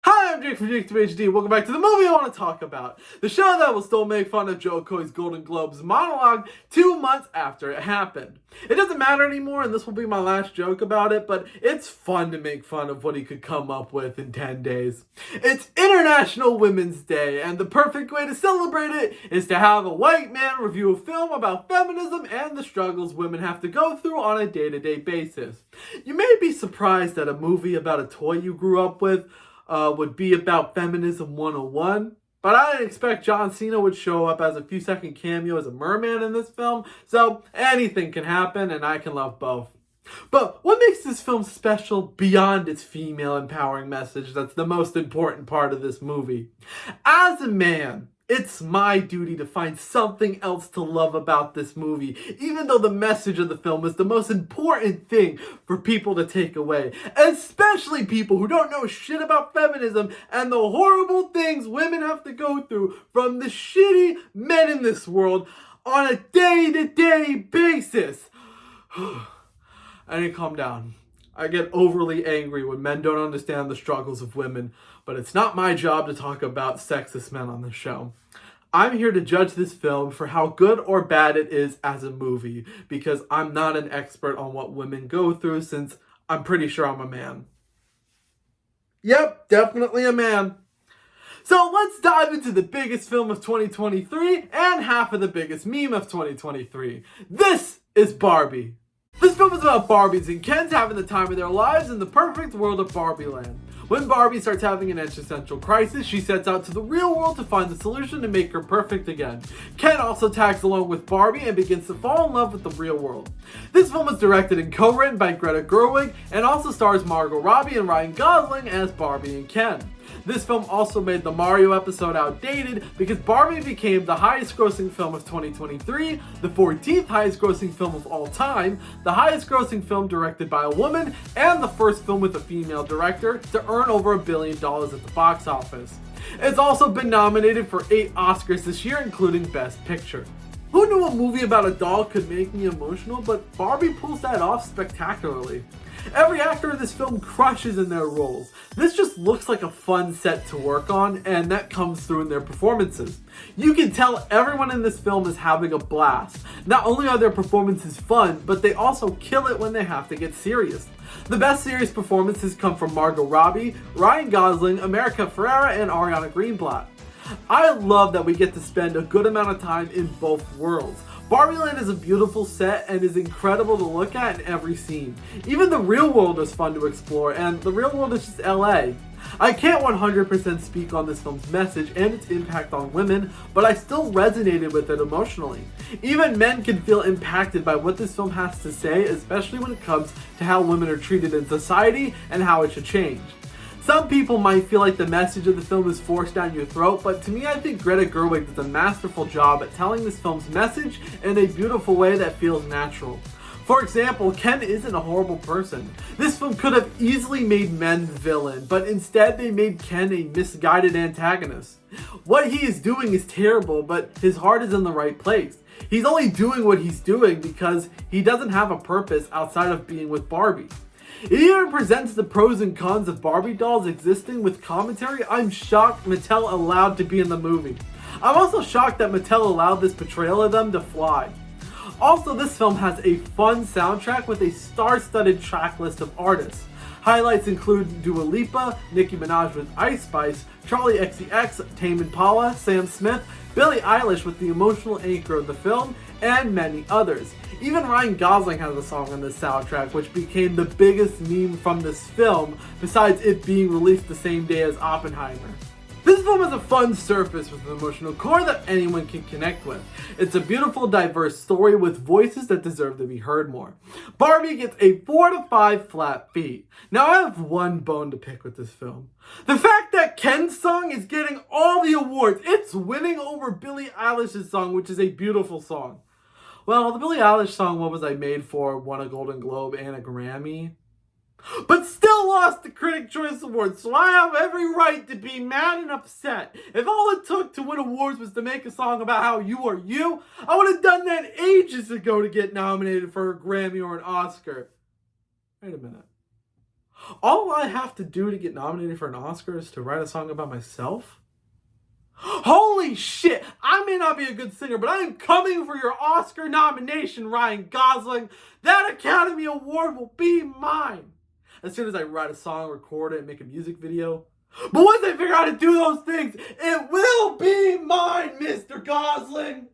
Hi, I'm Jake from JacobTubeHD. Welcome back to the movie I want to talk about. The show that will still make fun of Joe Coy's Golden Globes monologue 2 months after it happened. It doesn't matter anymore, and this will be my last joke about it, but it's fun to make fun of what he could come up with in 10 days. It's International Women's Day, and the perfect way to celebrate it is to have a white man review a film about feminism and the struggles women have to go through on a day-to-day basis. You may be surprised that a movie about a toy you grew up with would be about Feminism 101. But I didn't expect John Cena would show up as a few-second cameo as a merman in this film, so anything can happen, and I can love both. But what makes this film special beyond its female empowering message that's the most important part of this movie? As a man, it's my duty to find something else to love about this movie, even though the message of the film is the most important thing for people to take away, especially people who don't know shit about feminism and the horrible things women have to go through from the shitty men in this world on a day-to-day basis. I need to calm down. I get overly angry when men don't understand the struggles of women, but it's not my job to talk about sexist men on this show. I'm here to judge this film for how good or bad it is as a movie, because I'm not an expert on what women go through, since I'm pretty sure I'm a man. Yep, definitely a man. So let's dive into the biggest film of 2023 and half of the biggest meme of 2023. This is Barbie. This film is about Barbies and Kens having the time of their lives in the perfect world of Barbie Land. When Barbie starts having an existential crisis, she sets out to the real world to find the solution to make her perfect again. Ken also tags along with Barbie and begins to fall in love with the real world. This film is directed and co-written by Greta Gerwig and also stars Margot Robbie and Ryan Gosling as Barbie and Ken. This film also made the Mario episode outdated because Barbie became the highest grossing film of 2023, the 14th highest grossing film of all time, the highest grossing film directed by a woman, and the first film with a female director to earn over $1 billion at the box office. It's also been nominated for 8 Oscars this year, including Best Picture. Who knew a movie about a doll could make me emotional, but Barbie pulls that off spectacularly. Every actor in this film crushes in their roles. This just looks like a fun set to work on, and that comes through in their performances. You can tell everyone in this film is having a blast. Not only are their performances fun, but they also kill it when they have to get serious. The best serious performances come from Margot Robbie, Ryan Gosling, America Ferrera, and Ariana Greenblatt. I love that we get to spend a good amount of time in both worlds. Barbie Land is a beautiful set and is incredible to look at in every scene. Even the real world is fun to explore, and the real world is just LA. I can't 100% speak on this film's message and its impact on women, but I still resonated with it emotionally. Even men can feel impacted by what this film has to say, especially when it comes to how women are treated in society and how it should change. Some people might feel like the message of the film is forced down your throat, but to me I think Greta Gerwig does a masterful job at telling this film's message in a beautiful way that feels natural. For example, Ken isn't a horrible person. This film could have easily made men the villain, but instead they made Ken a misguided antagonist. What he is doing is terrible, but his heart is in the right place. He's only doing what he's doing because he doesn't have a purpose outside of being with Barbie. It even presents the pros and cons of Barbie dolls existing with commentary I'm shocked Mattel allowed to be in the movie. I'm also shocked that Mattel allowed this portrayal of them to fly. Also, this film has a fun soundtrack with a star-studded track list of artists. Highlights include Dua Lipa, Nicki Minaj with Ice Spice, Charlie XCX, Tame Impala, Sam Smith, Billie Eilish with the emotional anchor of the film, and many others. Even Ryan Gosling has a song on this soundtrack, which became the biggest meme from this film, besides it being released the same day as Oppenheimer. This film has a fun surface with an emotional core that anyone can connect with. It's a beautiful, diverse story with voices that deserve to be heard more. Barbie gets a 4 to 5 flat feet. Now I have one bone to pick with this film. The fact that Ken's song is getting all the awards. It's winning over Billie Eilish's song, which is a beautiful song. Well, the Billie Eilish song, What Was I Made For, won a Golden Globe and a Grammy, but still lost the Critic Choice Award, so I have every right to be mad and upset. If all it took to win awards was to make a song about how you are you, I would have done that ages ago to get nominated for a Grammy or an Oscar. Wait a minute. All I have to do to get nominated for an Oscar is to write a song about myself? Holy shit! I may not be a good singer, but I am coming for your Oscar nomination, Ryan Gosling. That Academy Award will be mine. As soon as I write a song, record it, and make a music video. But once I figure out how to do those things, it will be mine, Mr. Gosling!